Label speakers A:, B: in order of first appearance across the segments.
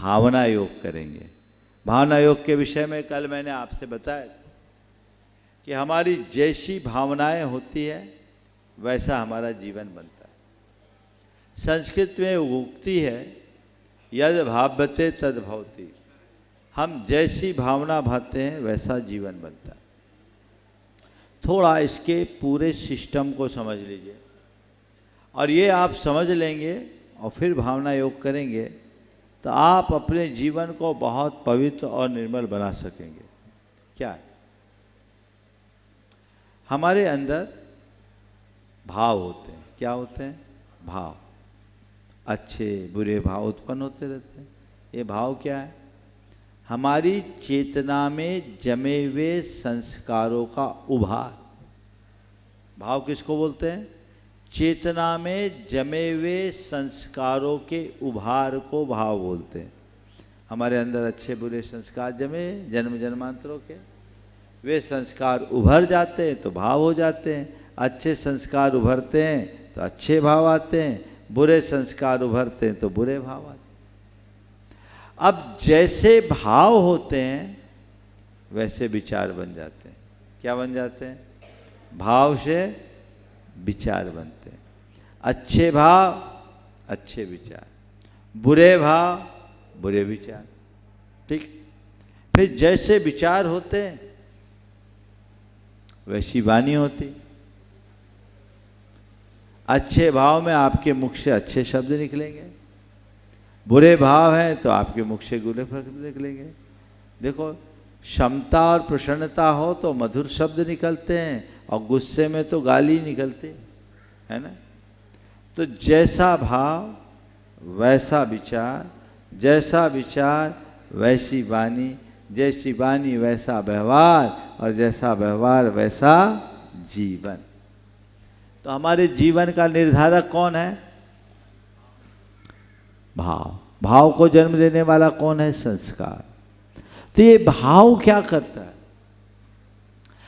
A: भावना योग करेंगे। भावना योग के विषय में कल मैंने आपसे बताया कि हमारी जैसी भावनाएं होती है वैसा हमारा जीवन बनता है। संस्कृत में उक्ति है, यद भाव्यते तद भवति। हम जैसी भावना भाते हैं वैसा जीवन बनता है। थोड़ा इसके पूरे सिस्टम को समझ लीजिए, और ये आप समझ लेंगे और फिर भावना योग करेंगे तो आप अपने जीवन को बहुत पवित्र और निर्मल बना सकेंगे। क्या है? हमारे अंदर भाव होते हैं। क्या होते हैं? भाव। अच्छे बुरे भाव उत्पन्न होते रहते हैं। ये भाव क्या है? हमारी चेतना में जमे हुए संस्कारों का उभार। भाव किसको बोलते हैं? चेतना में जमे हुए संस्कारों के उभार को भाव बोलते हैं। हमारे अंदर अच्छे बुरे संस्कार जमे जन्म जन्मांतरों के, वे संस्कार उभर जाते हैं तो भाव हो जाते हैं। अच्छे संस्कार उभरते हैं तो अच्छे भाव आते हैं, बुरे संस्कार उभरते हैं तो बुरे भाव आते हैं। अब जैसे भाव होते हैं वैसे विचार बन जाते हैं। क्या बन जाते हैं? भाव से विचार बनते हैं। अच्छे भाव अच्छे विचार, बुरे भाव बुरे विचार। ठीक? फिर जैसे विचार होते हैं वैसी वाणी होती। अच्छे भाव में आपके मुख से अच्छे शब्द निकलेंगे, बुरे भाव हैं तो आपके मुख से बुरे शब्द निकलेंगे। देखो, क्षमता और प्रसन्नता हो तो मधुर शब्द निकलते हैं, और गुस्से में तो गाली निकलती है ना। तो जैसा भाव वैसा विचार, जैसा विचार वैसी वाणी, जैसी वाणी वैसा व्यवहार, और जैसा व्यवहार वैसा जीवन। तो हमारे जीवन का निर्धारक कौन है? भाव। भाव को जन्म देने वाला कौन है? संस्कार। तो ये भाव क्या करता है?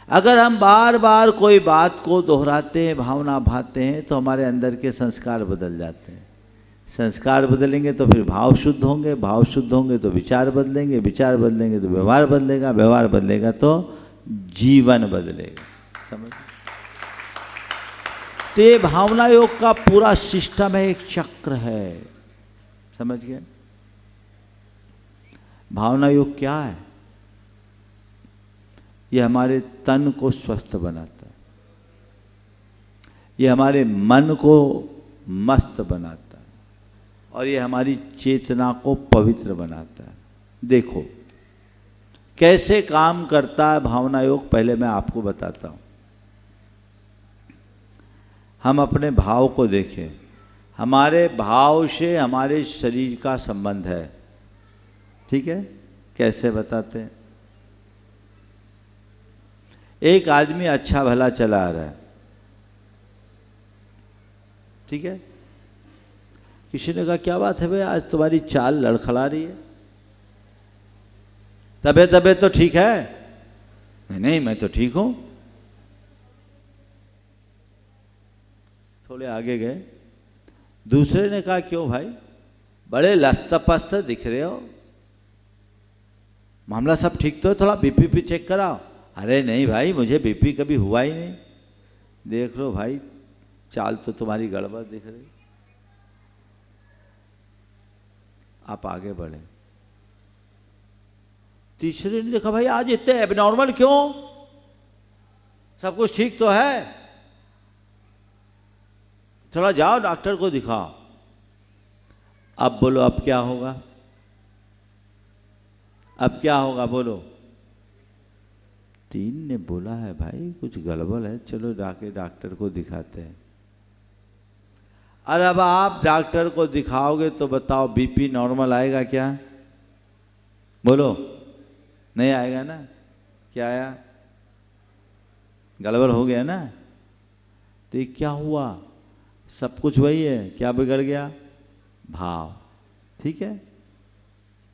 A: अगर हम बार बार कोई बात को दोहराते हैं, भावना भाते हैं, तो हमारे अंदर के संस्कार बदल जाते हैं। संस्कार बदलेंगे तो फिर भाव शुद्ध होंगे, भाव शुद्ध होंगे तो विचार बदलेंगे, विचार बदलेंगे तो व्यवहार बदलेगा, व्यवहार बदलेगा तो जीवन बदलेगा। समझ? तो ये भावना योग का पूरा सिस्टम है, एक चक्र है। समझ गए? भावना योग क्या है? ये हमारे तन को स्वस्थ बनाता है, ये हमारे मन को मस्त बनाता है, और ये हमारी चेतना को पवित्र बनाता है। देखो कैसे काम करता है भावना योग, पहले मैं आपको बताता हूँ। हम अपने भाव को देखें। हमारे भाव से हमारे शरीर का संबंध है। ठीक है? कैसे बताते हैं? एक आदमी अच्छा भला चला आ रहा है, ठीक है? किसी ने कहा क्या बात है भाई, आज तुम्हारी चाल लड़खड़ा रही है, तबीयत तो ठीक है? नहीं, मैं तो ठीक हूं। थोड़े आगे गए, दूसरे ने कहा क्यों भाई, बड़े लस्त पस्त दिख रहे हो, मामला सब ठीक तो है, थोड़ा बीपी चेक कराओ। अरे नहीं भाई, मुझे बीपी कभी हुआ ही नहीं। देख लो भाई, चाल तो तुम्हारी गड़बड़ दिख रही। आप आगे बढ़े। तीसरे ने देखा भाई आज इतने एबनॉर्मल क्यों, सब कुछ ठीक तो है, थोड़ा जाओ डॉक्टर को दिखाओ। अब बोलो अब क्या होगा? अब क्या होगा बोलो? तीन ने बोला है भाई कुछ गड़बड़ है, चलो जाके डॉक्टर को दिखाते हैं। और अब आप डॉक्टर को दिखाओगे तो बताओ बीपी नॉर्मल आएगा क्या? बोलो, नहीं आएगा ना। क्या आया? गड़बड़ हो गया ना। तो ये क्या हुआ? सब कुछ वही है, क्या बिगड़ गया? भाव। ठीक है?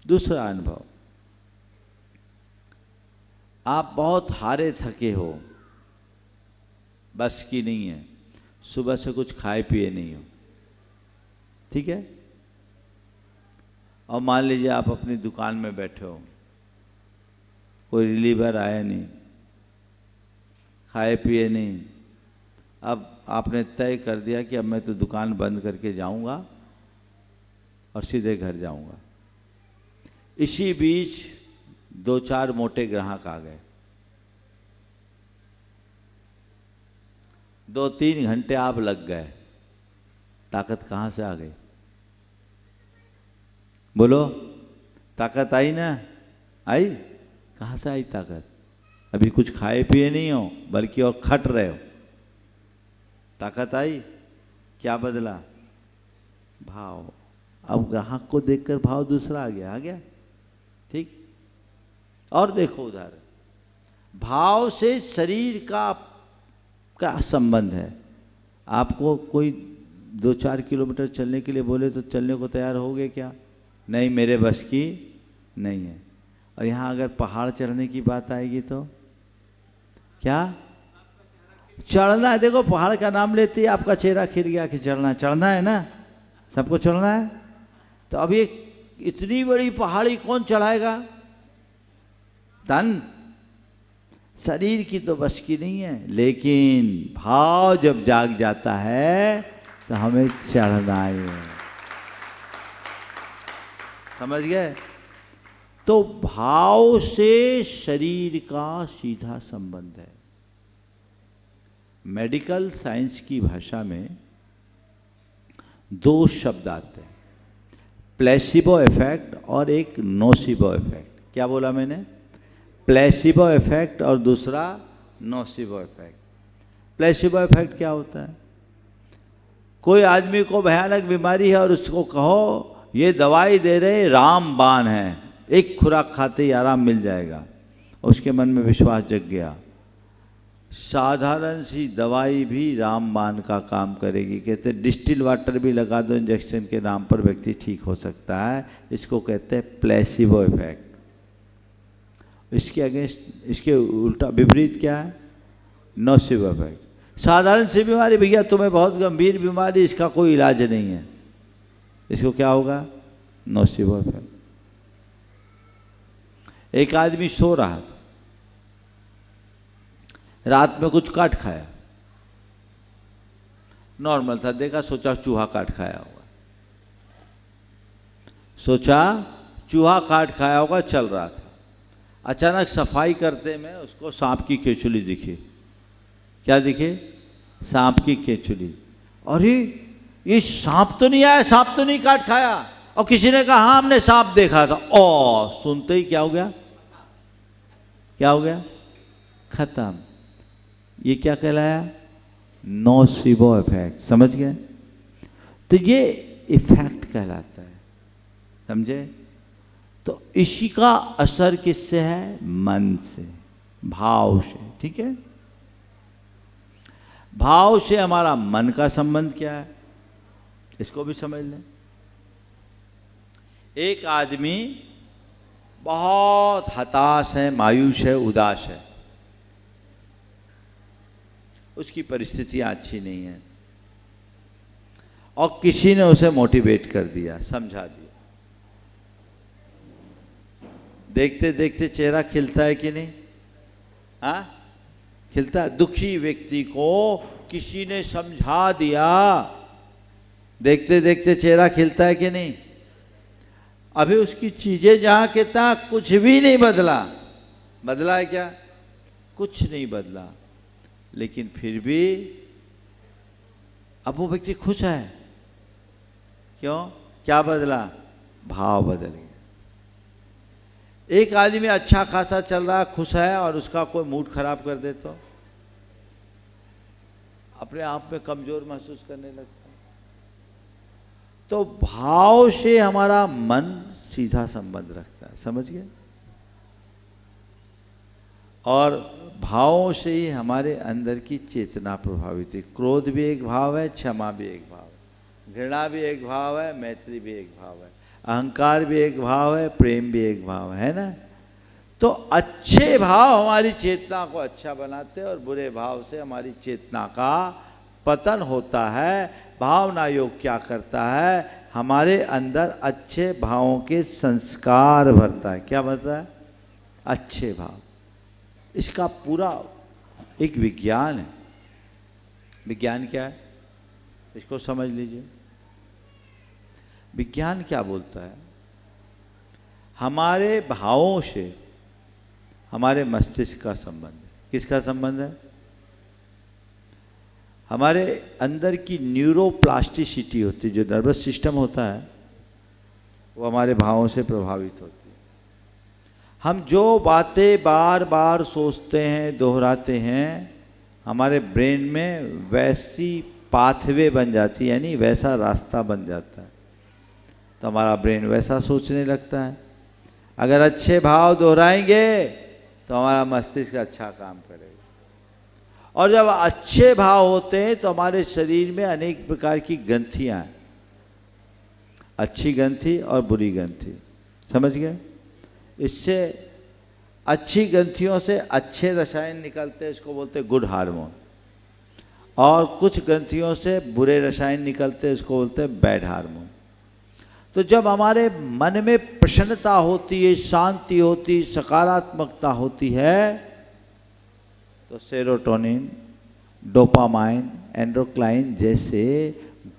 A: दूसरा अनुभव, आप बहुत हारे थके हो, बस की नहीं है, सुबह से कुछ खाए पिए नहीं हो, ठीक है? और मान लीजिए आप अपनी दुकान में बैठे हो, कोई रिलीवर आया नहीं, खाए पिए नहीं, अब आपने तय कर दिया कि अब मैं तो दुकान बंद करके जाऊंगा और सीधे घर जाऊंगा। इसी बीच 2-4 मोटे ग्राहक आ गए, 2-3 घंटे आप लग गए, ताकत कहाँ से आ गई? बोलो, ताकत आई ना? आई? कहाँ से आई ताकत? अभी कुछ खाए पिए नहीं हो, बल्कि और खट रहे हो, ताकत आई। क्या बदला? भाव। अब ग्राहक को देखकर भाव दूसरा आ गया। ठीक। और देखो उदाहरण, भाव से शरीर का संबंध है। आपको कोई 2-4 किलोमीटर चलने के लिए बोले तो चलने को तैयार होगे क्या? नहीं, मेरे बस की नहीं है। और यहाँ अगर पहाड़ चढ़ने की बात आएगी तो क्या? चढ़ना है। देखो, पहाड़ का नाम लेते ही आपका चेहरा खिल गया कि चढ़ना है ना, सबको चढ़ना है। तो अब ये इतनी बड़ी पहाड़ी कौन चढ़ाएगा? तन, शरीर की तो बस की नहीं है, लेकिन भाव जब जाग जाता है तो हमें चढ़ना है। समझ गए? तो भाव से शरीर का सीधा संबंध है। मेडिकल साइंस की भाषा में 2 शब्द आते हैं, प्लेसिबो इफेक्ट और एक नोसिबो इफेक्ट। क्या बोला मैंने? प्लेसिबो इफेक्ट और दूसरा नोसिबो इफेक्ट। प्लेसिबो इफेक्ट क्या होता है? कोई आदमी को भयानक बीमारी है और उसको कहो ये दवाई दे रहे रामबाण है, एक खुराक खाते ही आराम मिल जाएगा, उसके मन में विश्वास जग गया। साधारण सी दवाई भी रामबाण का काम करेगी। कहते हैं डिस्टिल वाटर भी लगा दो इंजेक्शन के नाम पर, व्यक्ति ठीक हो सकता है। इसको कहते हैं प्लेसिबो इफेक्ट। इसके अगेंस्ट, इसके उल्टा विपरीत क्या है? Nocebo effect. साधारण सी बीमारी, भैया तुम्हें बहुत गंभीर बीमारी, इसका कोई इलाज नहीं है, इसको क्या होगा? Nocebo effect. एक आदमी सो रहा था, रात में कुछ काट खाया, नॉर्मल था, देखा, सोचा चूहा काट खाया होगा, चल रहा था। अचानक सफाई करते में उसको सांप की केचुली दिखी। क्या दिखे? सांप की केचुली। अरे ये सांप तो नहीं आया, सांप तो नहीं काट खाया। और किसी ने कहा हाँ हमने सांप देखा था। ओ, सुनते ही क्या हो गया? खत्म। ये क्या कहलाया? Nocebo effect. समझ गए? तो ये इफेक्ट कहलाता है, समझे? तो इसी का असर किससे है? मन से, भाव से। ठीक है? भाव से हमारा मन का संबंध क्या है, इसको भी समझ लें। एक आदमी बहुत हताश है, मायूस है, उदास है, उसकी परिस्थितियां अच्छी नहीं है, और किसी ने उसे मोटिवेट कर दिया, समझा दिया। देखते देखते चेहरा खिलता है कि नहीं? हाँ, खिलता है। दुखी व्यक्ति को किसी ने समझा दिया, देखते देखते चेहरा खिलता है कि नहीं? अभी उसकी चीजें जहां के तहां, कुछ भी नहीं बदला। बदला है क्या? कुछ नहीं बदला, लेकिन फिर भी अब वो व्यक्ति खुश है। क्यों? क्या बदला? भाव बदल गया। एक आदमी अच्छा खासा चल रहा है, खुश है, और उसका कोई मूड खराब कर दे तो अपने आप में कमजोर महसूस करने लगता है। तो भाव से हमारा मन सीधा संबंध रखता है, समझ गए? और भावों से ही हमारे अंदर की चेतना प्रभावित है। क्रोध भी एक भाव है, क्षमा भी एक भाव है, घृणा भी एक भाव है, मैत्री भी एक भाव है, अहंकार भी एक भाव है, प्रेम भी एक भाव है ना। तो अच्छे भाव हमारी चेतना को अच्छा बनाते हैं, और बुरे भाव से हमारी चेतना का पतन होता है। भावना योग क्या करता है? हमारे अंदर अच्छे भावों के संस्कार भरता है। क्या भरता है? अच्छे भाव। इसका पूरा एक विज्ञान है। विज्ञान क्या है इसको समझ लीजिए। विज्ञान क्या बोलता है? हमारे भावों से हमारे मस्तिष्क का संबंध है। किसका संबंध है? हमारे अंदर की न्यूरोप्लास्टिसिटी होती है, जो नर्वस सिस्टम होता है वो हमारे भावों से प्रभावित होती है। हम जो बातें बार बार सोचते हैं, दोहराते हैं, हमारे ब्रेन में वैसी पाथवे बन जाती है, यानी वैसा रास्ता बन जाता है, तो हमारा ब्रेन वैसा सोचने लगता है। अगर अच्छे भाव दोहराएंगे तो हमारा मस्तिष्क अच्छा काम करेगा। और जब अच्छे भाव होते हैं तो हमारे शरीर में अनेक प्रकार की ग्रंथियां हैं, अच्छी ग्रंथि और बुरी ग्रंथि। समझ गए? इससे अच्छी ग्रंथियों से अच्छे रसायन निकलते हैं, इसको बोलते हैं गुड हार्मोन। और कुछ ग्रंथियों से बुरे रसायन निकलते हैं, इसको बोलते हैं बैड हार्मोन। तो जब हमारे मन में प्रसन्नता होती है, शांति होती, सकारात्मकता होती है, तो सेरोटोनिन, डोपामाइन, एंड्रोक्लाइन जैसे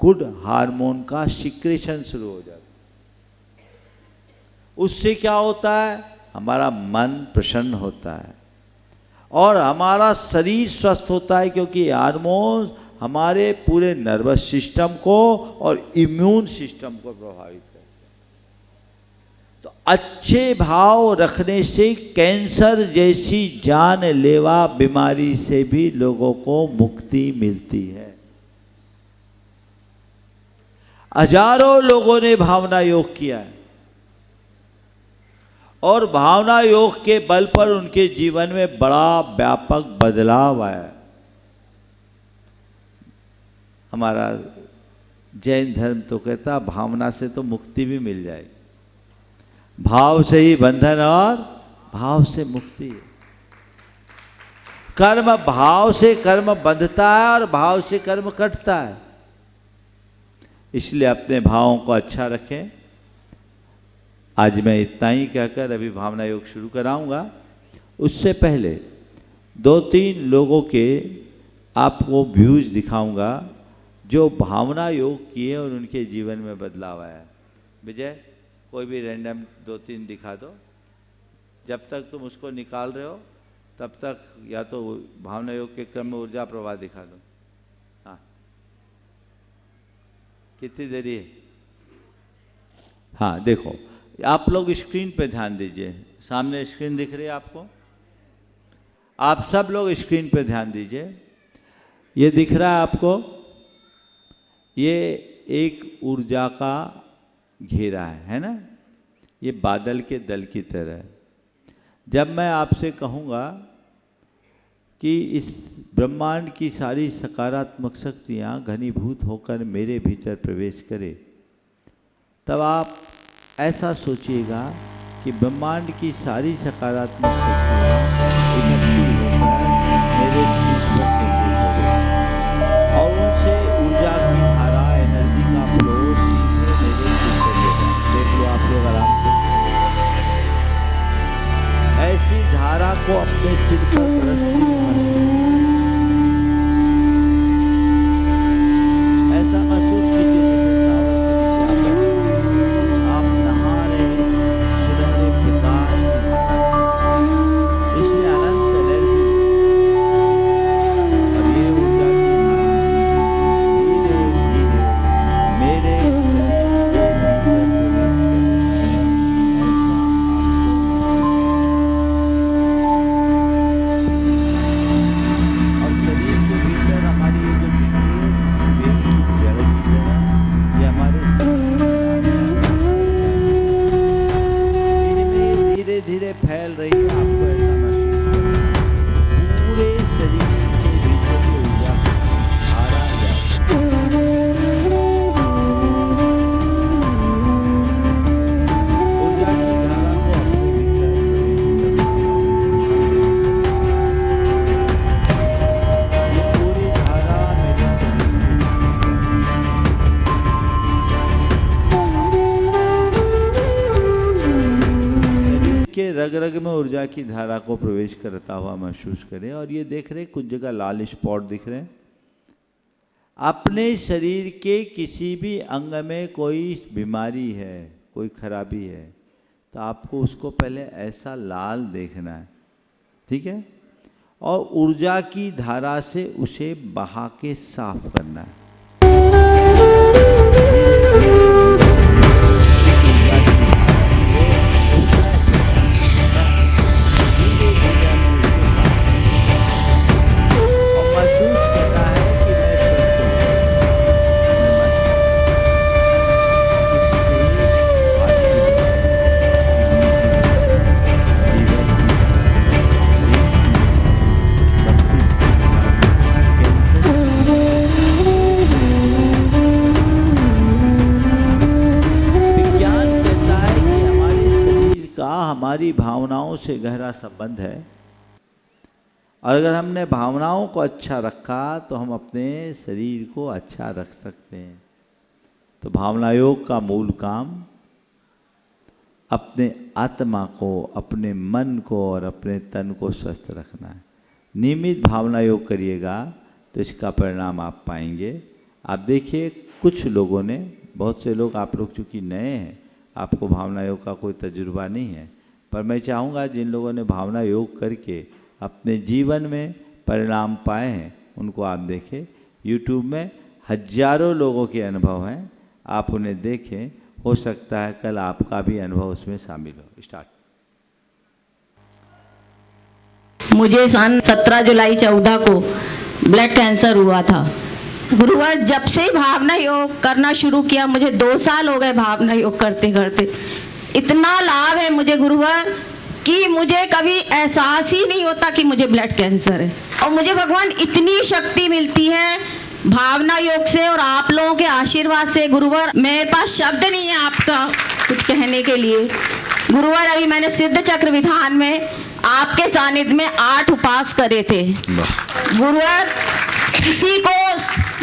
A: गुड हार्मोन का सिक्रेशन शुरू हो जाता है। उससे क्या होता है? हमारा मन प्रसन्न होता है और हमारा शरीर स्वस्थ होता है, क्योंकि हार्मोन हमारे पूरे नर्वस सिस्टम को और इम्यून सिस्टम को प्रभावित करते हैं। तो अच्छे भाव रखने से कैंसर जैसी जानलेवा बीमारी से भी लोगों को मुक्ति मिलती है। हजारों लोगों ने भावना योग किया है और भावना योग के बल पर उनके जीवन में बड़ा व्यापक बदलाव आया। हमारा जैन धर्म तो कहता भावना से तो मुक्ति भी मिल जाएगी। भाव से ही बंधन और भाव से मुक्ति। कर्म, भाव से कर्म बंधता है और भाव से कर्म कटता है। इसलिए अपने भावों को अच्छा रखें। आज मैं इतना ही कहकर अभी भावना योग शुरू कराऊंगा। उससे पहले 2-3 लोगों के आपको व्यूज दिखाऊंगा जो भावना योग किए और उनके जीवन में बदलाव आया। विजय, कोई भी रैंडम 2-3 दिखा दो। जब तक तुम उसको निकाल रहे हो तब तक या तो भावना योग के क्रम में ऊर्जा प्रवाह दिखा दो। हाँ, कितनी देरी है? हाँ, देखो आप लोग स्क्रीन पे ध्यान दीजिए। सामने स्क्रीन दिख रही है आपको? आप सब लोग स्क्रीन पे ध्यान दीजिए। ये दिख रहा है आपको? ये एक ऊर्जा का घेरा है ना? ये बादल के दल की तरह है। जब मैं आपसे कहूँगा कि इस ब्रह्मांड की सारी सकारात्मक शक्तियाँ घनीभूत होकर मेरे भीतर प्रवेश करें, तब आप ऐसा सोचिएगा कि ब्रह्मांड की सारी सकारात्मक शक्तियाँ इकट्ठी होकर मेरे शीश पर केंद्रित हो गई और उनसे ऊर्जा की धारा, एनर्जी का फ्लो सीधे मेरे शीश पर गिरा। देख लो आप लोग आराम से। ऐसी धारा को अपने सिर पर ऐसा महसूस कीजिए आप नहा रहे सुनहरे प्रकाश इसमें अनंत एनर्जी और ये ऊर्जा धीरे धीरे मेरे के रग रग में ऊर्जा की धारा को प्रवेश करता हुआ महसूस करें। और ये देख रहे कुछ जगह लाल स्पॉट दिख रहे हैं। अपने शरीर के किसी भी अंग में कोई बीमारी है, कोई खराबी है, तो आपको उसको पहले ऐसा लाल देखना है, ठीक है, और ऊर्जा की धारा से उसे बहा के साफ करना है। हमारी भावनाओं से गहरा संबंध है, और अगर हमने भावनाओं को अच्छा रखा तो हम अपने शरीर को अच्छा रख सकते हैं। तो भावना योग का मूल काम अपने आत्मा को, अपने मन को और अपने तन को स्वस्थ रखना है। नियमित भावना योग करिएगा तो इसका परिणाम आप पाएंगे। आप देखिए कुछ लोगों ने, बहुत से लोग, आप लोग चूँकि नए हैं, आपको भावना योग का कोई तजुर्बा नहीं है, पर मैं चाहूँगा जिन लोगों ने भावना योग करके अपने जीवन में परिणाम पाए हैं उनको आप देखें। YouTube में हजारों लोगों के अनुभव हैं, आप उन्हें देखें, हो सकता है कल आपका भी अनुभव उसमें शामिल हो। स्टार्ट।
B: मुझे सन 17 जुलाई 14 को ब्लड कैंसर हुआ था। गुरुवार जब से भावना योग करना शुरू किया, मुझे 2 साल हो गए भावना योग करते करते। इतना लाभ है मुझे गुरुवार कि मुझे कभी एहसास ही नहीं होता कि मुझे ब्लड कैंसर है। और मुझे भगवान इतनी शक्ति मिलती है भावना योग से और आप लोगों के आशीर्वाद से। गुरुवार मेरे पास शब्द नहीं है आपका कुछ कहने के लिए। गुरुवार अभी मैंने सिद्ध चक्र विधान में आपके सानिध्य में 8 उपवास करे थे। गुरुवार किसी को,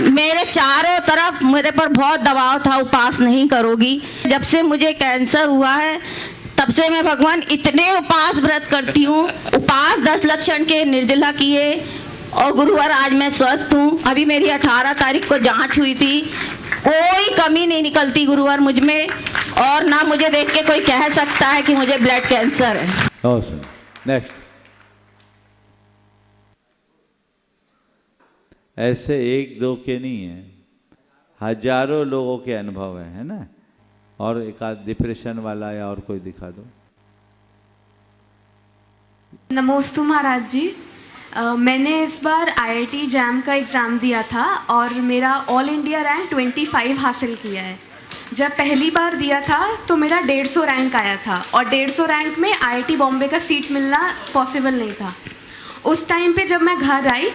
B: मेरे चारों तरफ मेरे पर बहुत दबाव था, उपवास नहीं करोगी। जब से मुझे कैंसर हुआ है तब से मैं भगवान इतने उपवास व्रत करती हूँ। उपवास 10 लक्षण के निर्जला किए और गुरुवार आज मैं स्वस्थ हूँ। अभी मेरी 18 तारीख को जांच हुई थी, कोई कमी नहीं निकलती गुरुवार मुझ में, और ना मुझे देख के कोई कह सकता है कि मुझे ब्लड कैंसर है।
A: नेक्स्ट। ऐसे 1-2 के नहीं है, हजारों लोगों के अनुभव है ना। और एक आध डिप्रेशन वाला या और कोई दिखा दो।
C: नमोस्तु महाराज जी। मैंने इस बार IIT जैम का एग्ज़ाम दिया था और मेरा ऑल इंडिया रैंक 25 हासिल किया है। जब पहली बार दिया था तो मेरा 150 रैंक आया था, और 150 रैंक में IIT बॉम्बे का सीट मिलना पॉसिबल नहीं था। उस टाइम पे जब मैं घर आई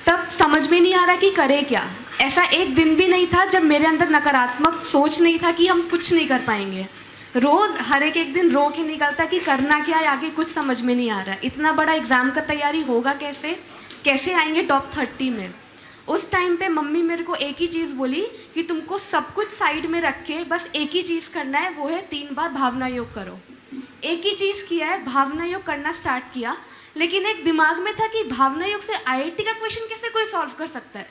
C: तब समझ में नहीं आ रहा कि करे क्या। ऐसा एक दिन भी नहीं था जब मेरे अंदर नकारात्मक सोच नहीं था कि हम कुछ नहीं कर पाएंगे। रोज़ हर एक दिन रो के निकलता कि करना क्या है आगे, कुछ समझ में नहीं आ रहा। इतना बड़ा एग्ज़ाम का तैयारी होगा कैसे, कैसे आएंगे टॉप 30 में। उस टाइम पे मम्मी मेरे को एक ही चीज़ बोली कि तुमको सब कुछ साइड में रख के बस एक ही चीज़ करना है, वो है 3 बार भावना योग करो। एक ही चीज़ किया है, भावना योग करना स्टार्ट किया। लेकिन एक दिमाग में था कि भावना योग से IIT का क्वेश्चन कैसे कोई सॉल्व कर सकता है,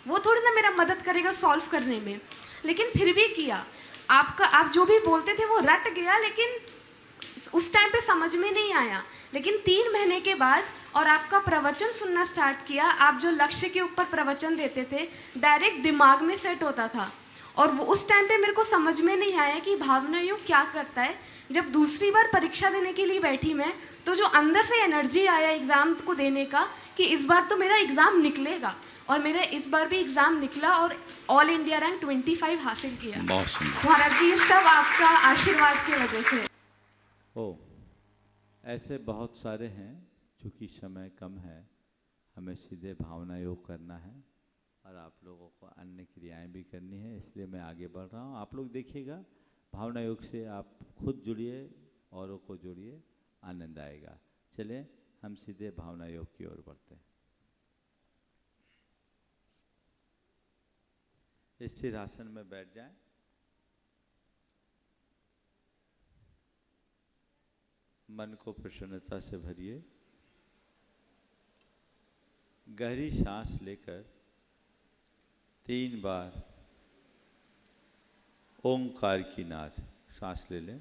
C: वो थोड़ी ना मेरा मदद करेगा सॉल्व करने में। लेकिन फिर भी किया। आप जो भी बोलते थे वो रट गया, लेकिन उस टाइम पे समझ में नहीं आया। लेकिन 3 महीने के बाद और आपका प्रवचन सुनना स्टार्ट किया, आप जो लक्ष्य के ऊपर प्रवचन देते थे डायरेक्ट दिमाग में सेट होता था। और वो उस टाइम पे मेरे को समझ में नहीं आया कि भावना योग क्या करता है। जब दूसरी बार परीक्षा देने के लिए बैठी मैं, तो जो अंदर से एनर्जी आया एग्ज़ाम को देने का कि इस बार तो मेरा एग्ज़ाम निकलेगा, और मेरा इस बार भी एग्ज़ाम निकला और ऑल इंडिया रैंक 25 हासिल किया। महाराज जी, सब आपका आशीर्वाद की वजह से।
A: ओ, ऐसे बहुत सारे हैं। चूँकि समय कम है, हमें सीधे भावना योग करना है और आप लोगों को अन्य क्रियाएं भी करनी है, इसलिए मैं आगे बढ़ रहा हूँ। आप लोग देखिएगा, भावना योग से आप खुद जुड़िए, औरों को जोड़िए, आनंद आएगा। चलें हम सीधे भावना योग की ओर बढ़ते हैं। स्थिर आसन में बैठ जाएं। मन को प्रसन्नता से भरिए। गहरी सांस लेकर 3 बार ओंकार की नाद सांस ले लें।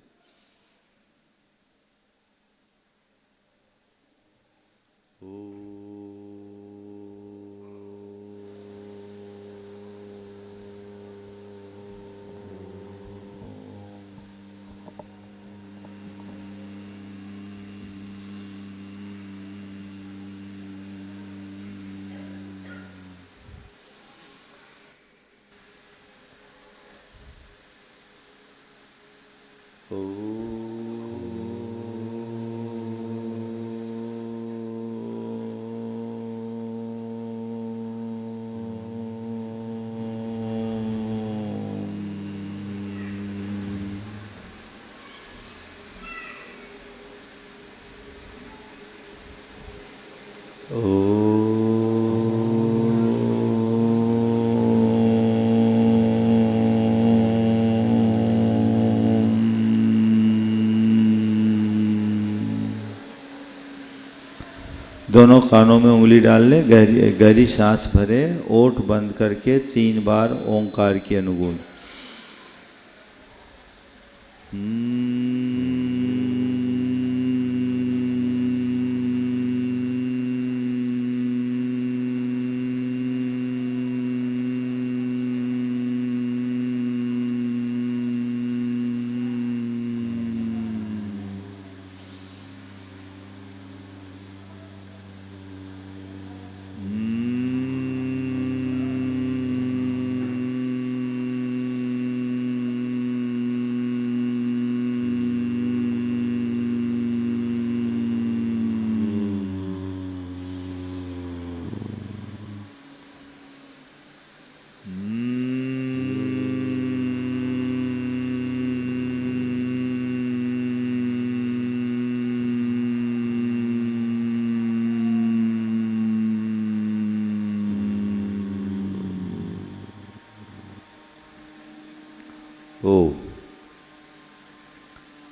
A: दोनों कानों में उंगली डाल लें, गहरी सांस भरे, ओठ बंद करके 3 बार ओंकार की अनुगूंज।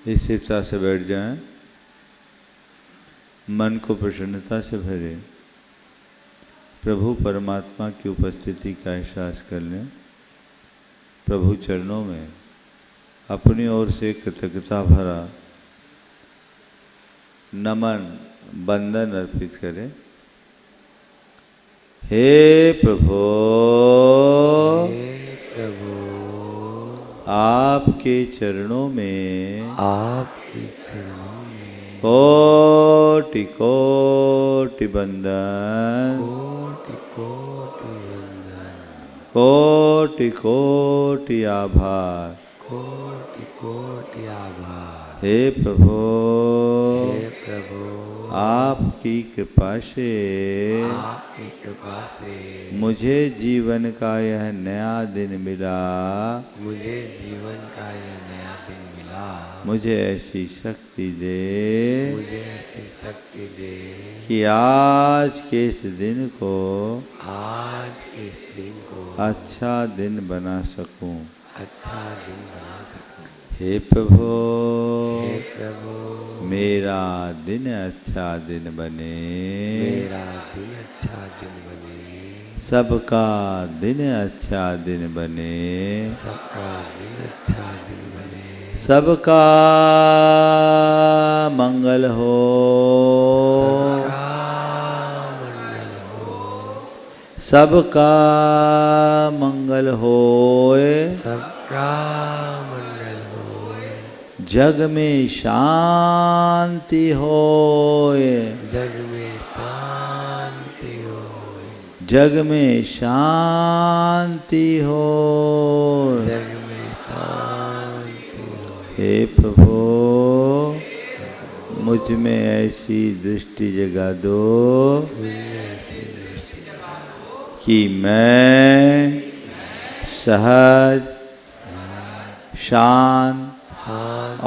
A: इस स्थिति से बैठ जाएं, मन को प्रसन्नता से भरे, प्रभु परमात्मा की उपस्थिति का एहसास कर लें। प्रभु चरणों में अपनी ओर से कृतज्ञता भरा नमन वंदन अर्पित करें। हे प्रभु, आपके चरणों में कोटि कोटि वंदन, कोटि कोटि आभार। हे प्रभु, आपकी कृपा से मुझे जीवन का यह नया दिन मिला। मुझे ऐसी शक्ति दे कि आज के इस दिन को अच्छा दिन बना सकूं। हे प्रभु, मेरा दिन अच्छा दिन बने, सबका दिन अच्छा दिन बने, सबका मंगल हो, सबका मंगल होए, जग में शांति होए, जग में शांति हो। हे प्रभु, मुझ में ऐसी दृष्टि जगा दो कि मैं सहज, शांत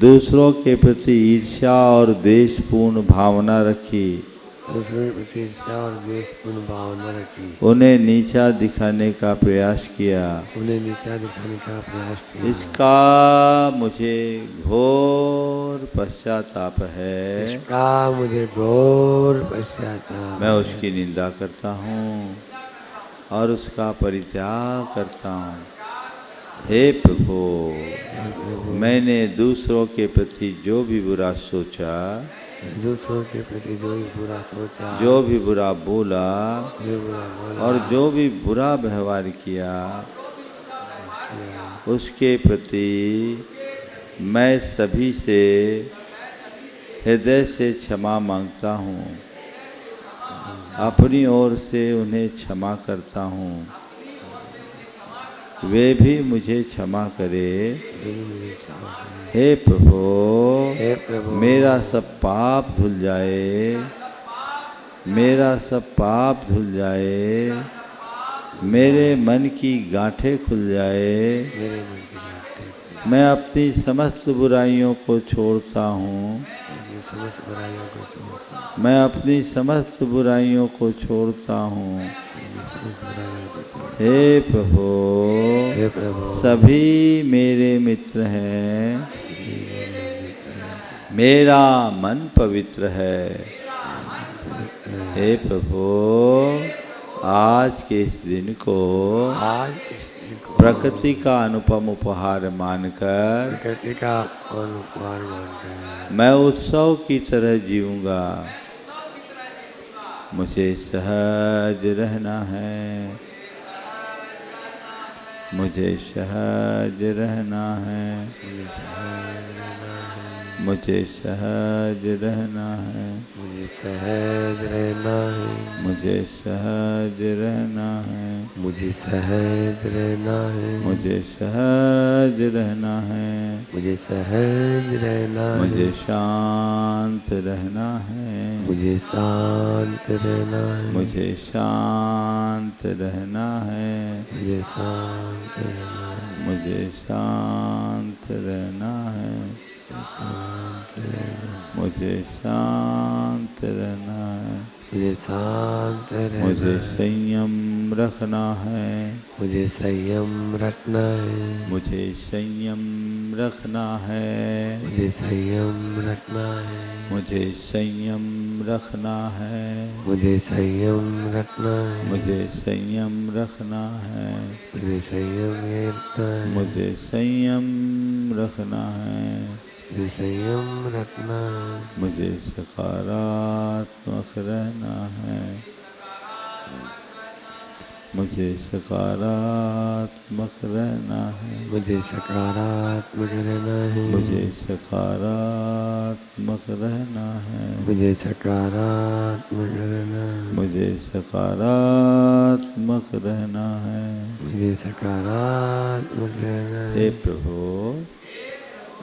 A: दूसरों के प्रति ईर्ष्या और द्वेषपूर्ण भावना रखी,
D: दूसरों के प्रति ईर्ष्या और द्वेषपूर्ण भावना रखी,
A: उन्हें नीचा दिखाने का प्रयास किया,
D: उन्हें नीचा दिखाने का प्रयास किया।
A: इसका मुझे घोर पश्चाताप है।
D: इसका मुझे घोर पश्चाताप
A: मैं
D: है।
A: उसकी निंदा करता हूँ और उसका परित्याग करता हूँ। हे प्रभु, मैंने दूसरों के प्रति जो भी बुरा सोचा,
D: दूसरों के प्रति जो भी बुरा सोचा,
A: जो भी बुरा बोला
D: जो बुरा बोला
A: और जो भी बुरा व्यवहार किया, उसके प्रति मैं सभी से हृदय से क्षमा मांगता हूँ। अपनी ओर से उन्हें क्षमा करता हूँ, वे भी मुझे क्षमा करे। हे प्रभु,
D: हे प्रभु,
A: मेरा सब पाप धुल जाए, मेरा सब पाप धुल जाए, मेरे मन की गांठें खुल जाए।
D: मेरे मन की गांठें,
A: मैं अपनी समस्त बुराइयों को छोड़ता हूँ,
D: अपनी समस्त बुराइयों को छोड़ता हूँ,
A: मैं अपनी समस्त बुराइयों को छोड़ता हूँ।
D: अपनी समस्त बुराइयों को छोड़ता हूँ।
A: हे प्रभु,
D: हे प्रभु,
A: सभी मेरे मित्र हैं, मेरा मन पवित्र है। हे प्रभु, आज के इस दिन को
D: आज इस दिन को
A: प्रकृति का अनुपम उपहार मानकर
D: प्रकृति का अनुपहार मानकर
A: मैं उत्सव की तरह जीऊंगा। मुझे सहज रहना है, मुझे सहज रहना है, मुझे सहज रहना है,
D: मुझे सहज रहना है,
A: मुझे सहज रहना है,
D: मुझे सहज रहना है,
A: मुझे सहज रहना है,
D: मुझे सहज रहना है,
A: मुझे शांत रहना है,
D: मुझे शांत रहना है,
A: मुझे शांत रहना है,
D: मुझे शांत रहना है,
A: मुझे शांत रहना है, मुझे शांत रहना है,
D: मुझे शांत रहना
A: मुझे
D: है,
A: संयम रखना है,
D: मुझे संयम रखना है,
A: मुझे संयम रखना है,
D: मुझे संयम रखना है,
A: मुझे संयम रखना है,
D: मुझे संयम रखना है,
A: मुझे संयम रखना है,
D: मुझे संयम रखना है,
A: मुझे संयम रखना है,
D: मुझे संयम रखना है,
A: मुझे सकारात्मक रहना है, मुझे सकारात्मक रहना है,
D: मुझे सकारात्मक रहना है,
A: मुझे सकारात्मक रहना है,
D: मुझे सकारात्मक रहना है,
A: मुझे सकारात्मक रहना है।
D: मुझे सकारात्मक रहना है।
A: हे प्रभु,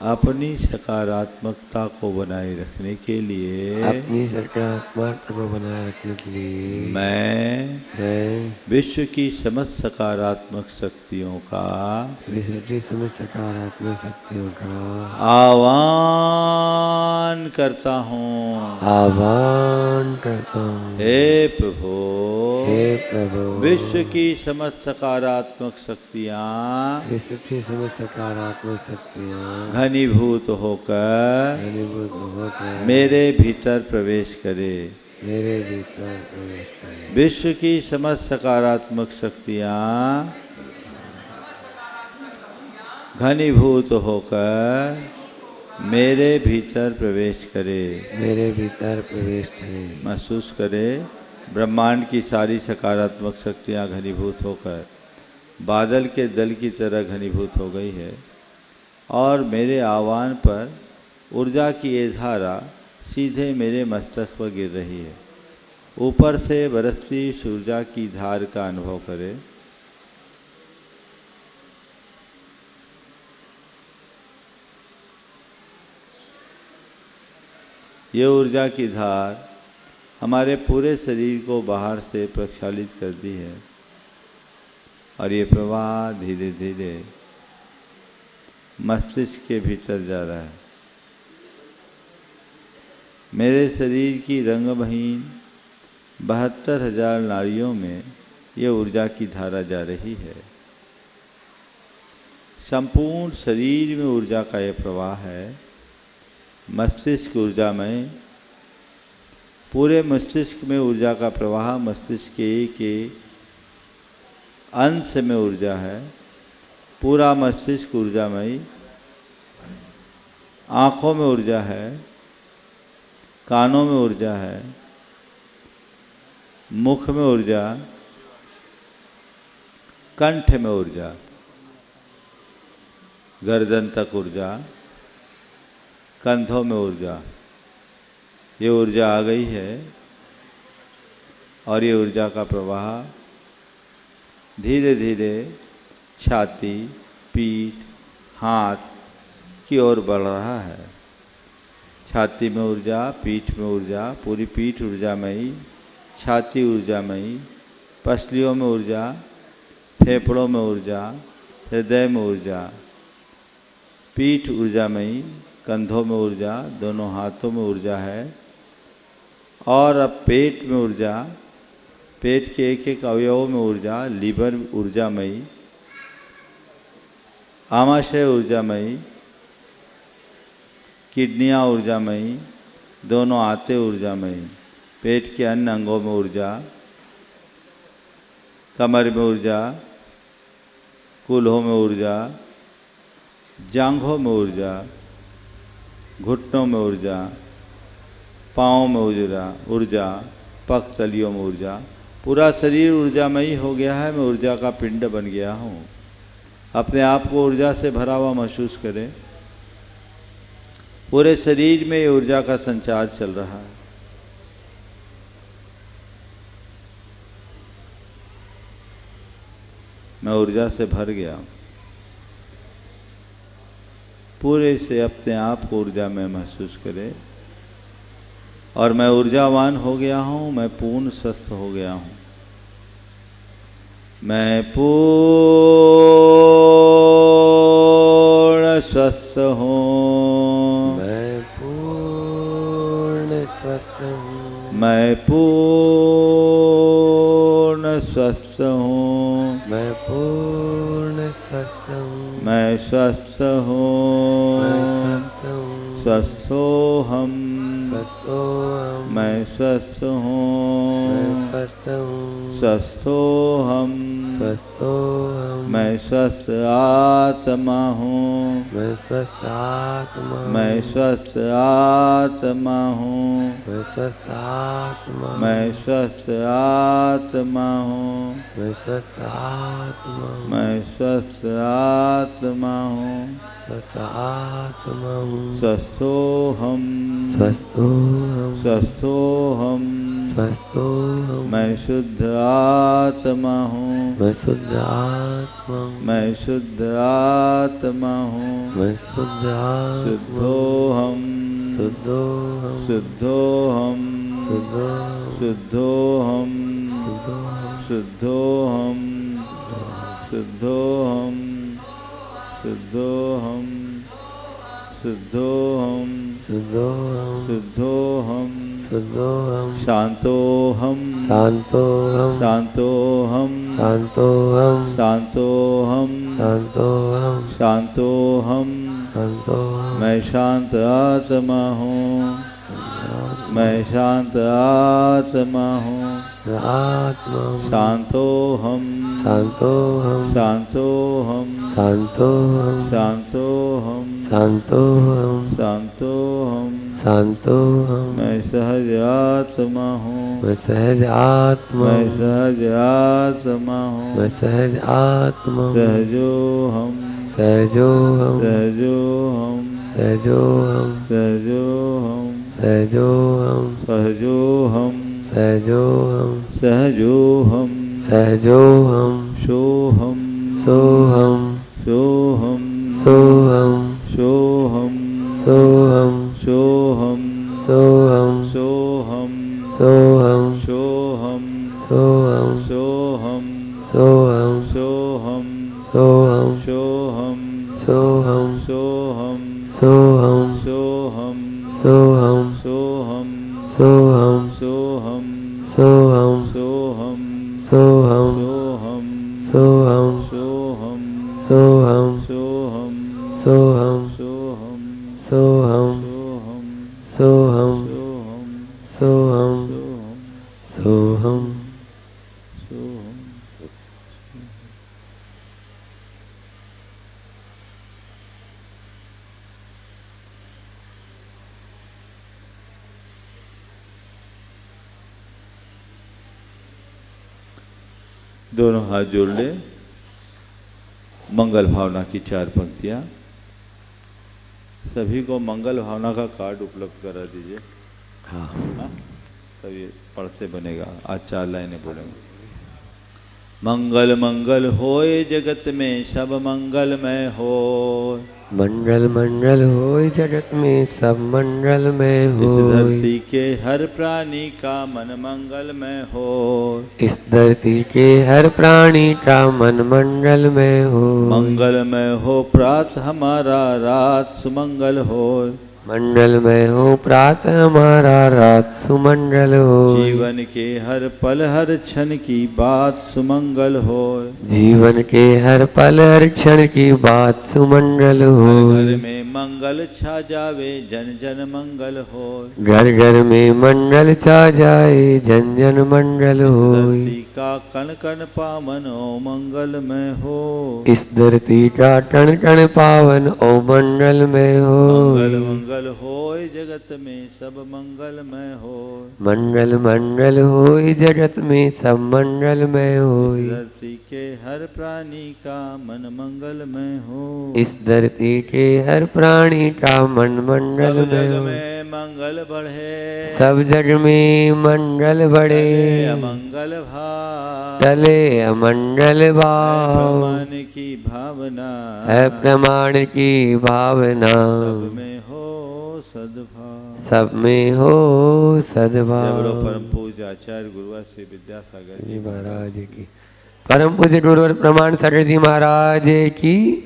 A: अपनी सकारात्मकता को बनाए रखने के लिए
D: अपनी सकारात्मकता को बनाए रखने के लिए
A: मैं विश्व की समस्त सकारात्मक शक्तियों का
D: विश्व की समस्त सकारात्मक शक्तियों का
A: आह्वान करता हूँ।
D: आह्वान करता हूँ।
A: हे प्रभु,
D: हे प्रभु,
A: विश्व की समस्त सकारात्मक शक्तियाँ
D: विश्व की समस्त सकारात्मक शक्तियाँ
A: घनीभूत होकर
D: घनीभूत होकर
A: मेरे भीतर प्रवेश करे।
D: मेरे भीतर प्रवेश करें।
A: विश्व की समस्त सकारात्मक शक्तियाँ घनीभूत होकर मेरे भीतर प्रवेश करे।
D: मेरे भीतर प्रवेश करें।
A: महसूस करें, ब्रह्मांड की सारी सकारात्मक शक्तियाँ घनीभूत होकर बादल के दल की तरह घनीभूत हो गई है और मेरे आह्वान पर ऊर्जा की ये धारा सीधे मेरे मस्तक पर गिर रही है। ऊपर से बरसती इस ऊर्जा की धार का अनुभव करें। ये ऊर्जा की धार हमारे पूरे शरीर को बाहर से प्रक्षालित करती है और ये प्रवाह धीरे धीरे मस्तिष्क के भीतर जा रहा है। मेरे शरीर की रंगमहीन 72,000 नाड़ियों में ये ऊर्जा की धारा जा रही है। संपूर्ण शरीर में ऊर्जा का ये प्रवाह है। मस्तिष्क ऊर्जामय, पूरे मस्तिष्क में ऊर्जा का प्रवाह, मस्तिष्क के अंश में ऊर्जा है। पूरा मस्तिष्क ऊर्जामयी, आँखों में ऊर्जा है, कानों में ऊर्जा है, मुख में ऊर्जा, कंठ में ऊर्जा, गर्दन तक ऊर्जा, कंधों में ऊर्जा। ये ऊर्जा आ गई है और ये ऊर्जा का प्रवाह धीरे धीरे छाती, पीठ, हाथ की ओर बढ़ रहा है। छाती में ऊर्जा, पीठ में ऊर्जा, पूरी पीठ ऊर्जामयी, छाती ऊर्जामयी, पसलियों में ऊर्जा, फेफड़ों में ऊर्जा, हृदय में ऊर्जा, पीठ ऊर्जामयी, कंधों में ऊर्जा, दोनों हाथों में ऊर्जा है। और अब पेट में ऊर्जा, पेट के एक एक अवयवों में ऊर्जा, लीवर ऊर्जामयी, आमाशय ऊर्जामयी, किडनियाँ ऊर्जामयी, दोनों आंतें ऊर्जामयी, पेट के अन्य अंगों में ऊर्जा, कमर में ऊर्जा, कूल्हों में ऊर्जा, जांघों में ऊर्जा, घुटनों में ऊर्जा, पाँव में ऊर्जा, पगतलियों में ऊर्जा। पूरा शरीर ऊर्जामयी हो गया है। मैं ऊर्जा का पिंड बन गया हूँ। अपने आप को ऊर्जा से भरा हुआ महसूस करें। पूरे शरीर में ये ऊर्जा का संचार चल रहा है। मैं ऊर्जा से भर गया हूँ। पूरे से अपने आप को ऊर्जा में महसूस करें। और मैं ऊर्जावान हो गया हूँ। मैं पूर्ण स्वस्थ हो गया हूँ। मैं पूर्ण स्वस्थ हूँ।
D: मैं पूर्ण स्वस्थ हूँ।
A: मैं पूर्ण स्वस्थ हूँ।
D: मैं पूर्ण स्वस्थ हूँ।
A: मैं स्वस्थ हूँ।
D: मैं स्वस्थ हूँ।
A: स्वस्थोहम।
D: स्वस्थोहम।
A: मैं स्वस्थ हूँ।
D: मैं स्वस्थ हूँ।
A: स्वस्थोहम।
D: स्वस्थोहम।
A: मैं स्वस्थ आत्मा हूँ।
D: मैं स्वस्थ आत्मा हूँ।
A: मैं स्वस्थ आत्मा हूँ।
D: मैं स्वस्थ आत्मा हूँ।
A: मैं स्वस्थ आत्मा हूँ।
D: मैं स्वस्थ आत्मा हूँ।
A: मैं स्वस्थ आत्मा हूँ।
D: स्वस्थ आत्मा हूँ।
A: स्वस्थोहम।
D: स्वस्थोहम।
A: स्वस्थोहम।
D: स्वस्थोहम।
A: मैं शुद्ध आत्मा हूँ।
D: मैं शुद्ध आत्मा हूँ।
A: मैं शुद्ध आत्मा हूँ।
D: मैं शुद्ध आत्मा हूँ।
A: शुद्धोहम।
D: शुद्धोहम।
A: शुद्धोहम।
D: शुद्धोहम।
A: शुद्धोहम। शुद्धोहम। शुद्धोहम। शुद्धोहम। शुद्धोहम।
D: शुद्धोहम।
A: शुद्धोहम।
D: शुद्धोहम।
A: शांतोहम।
D: शांतोहम।
A: शांतोहम।
D: शांतोहम।
A: शांतोहम।
D: शांतोहम।
A: शांतोहम।
D: शांतोहम।
A: मैं शांत आत्मा हूँ। मैं शांत आत्मा हूँ।
D: आत्मा हूँ।
A: शांतोहम।
D: शांतोहम।
A: शांतोहम।
D: शांतोहम।
A: शांतोहम।
D: शांतोहम।
A: शांतोहम।
D: शांतोहम।
A: मैं सहज आत्मा हूँ।
D: मैं सहज आत्मा
A: मैं
D: हूँ।
A: सहज आत्मा हूँ।
D: मैं सहज आत्मा हूँ।
A: सहजोहम।
D: सहजोहम।
A: सहजोहम।
D: सहजोहम।
A: सहजोहम।
D: सहजोहम।
A: सहजोहम।
D: सहजोहम।
A: सहजोहम।
D: सहजोहम।
A: सोहम।
D: सोहम।
A: सोहम।
D: सोहम।
A: सोहम।
D: सोहम।
A: सोहम।
D: सोहम।
A: सोहम।
D: सोहम।
A: सोहम।
D: सोहम।
A: सोहम।
D: सोहम।
A: सोहम।
D: सोहम।
A: सोहम।
D: सोहम।
A: सोहम।
D: सोहम
A: सोहम
D: सोहम
A: सोहम
D: सोहम।
A: सोहम। दोनों हाथ जोड़ ले। मंगल भावना की 4 पंक्तियां। सभी को मंगल भावना का कार्ड उपलब्ध करा दीजिए।
D: हाँ।
A: हाँ? तब ये पढ़ते बनेगा। आज 4 लाइनें बोलेंगे। मंगल मंगल होए जगत में सब मंगलमय हो।
D: मंगल मंगल होय जगत में सब मंगलमय
A: इस
D: होय।
A: धरती के हर प्राणी का मन मंगलमय हो।
D: इस धरती के हर प्राणी का मन मंगलमय होय।
A: मंगलमय हो प्रात हमारा रात सुमंगल हो।
D: मंगलमय हो प्रातः हमारा रात सुमंगल होय।
A: जीवन के हर पल हर क्षण की बात सुमंगल हो।
D: जीवन के हर पल हर क्षण की बात सुमंगल
A: घर
D: होय।
A: घर में मंगल छा जावे जन जन मंगल हो।
D: घर घर में मंगल छा जाए जन जन मंगल होय।
A: धरती का कण कण पावन ओ मंगलमय हो।
D: इस धरती का कण कण पावन ओ मंगलमय होय।
A: मंगल मंगल होय जगत में सब मंगलमय हो।
D: मंगल मंगल होय जगत में सब मंगलमय
A: इस
D: होय।
A: धरती के हर प्राणी का मन मंगलमय हो।
D: इस धरती के हर प्राणी का मन
A: सब
D: मंगलमय
A: जग
D: हो।
A: में मंगल बढ़े।
D: सब जग में मंगल बढ़े।
A: टले अमंगल भाव।
D: टले अमंगल
A: है
D: भाव।
A: प्रमाण की भावना।
D: है प्रमाण की भावना।
A: सब में हो सद्भाव।
D: सब में हो
A: जय बोलो
D: सद्भाव।
A: परम पूज्य आचार्य गुरुवर श्री विद्यासागर जी
D: जी महाराज की। परम पूज्य गुरुवर प्रमाण सागर जी महाराज की।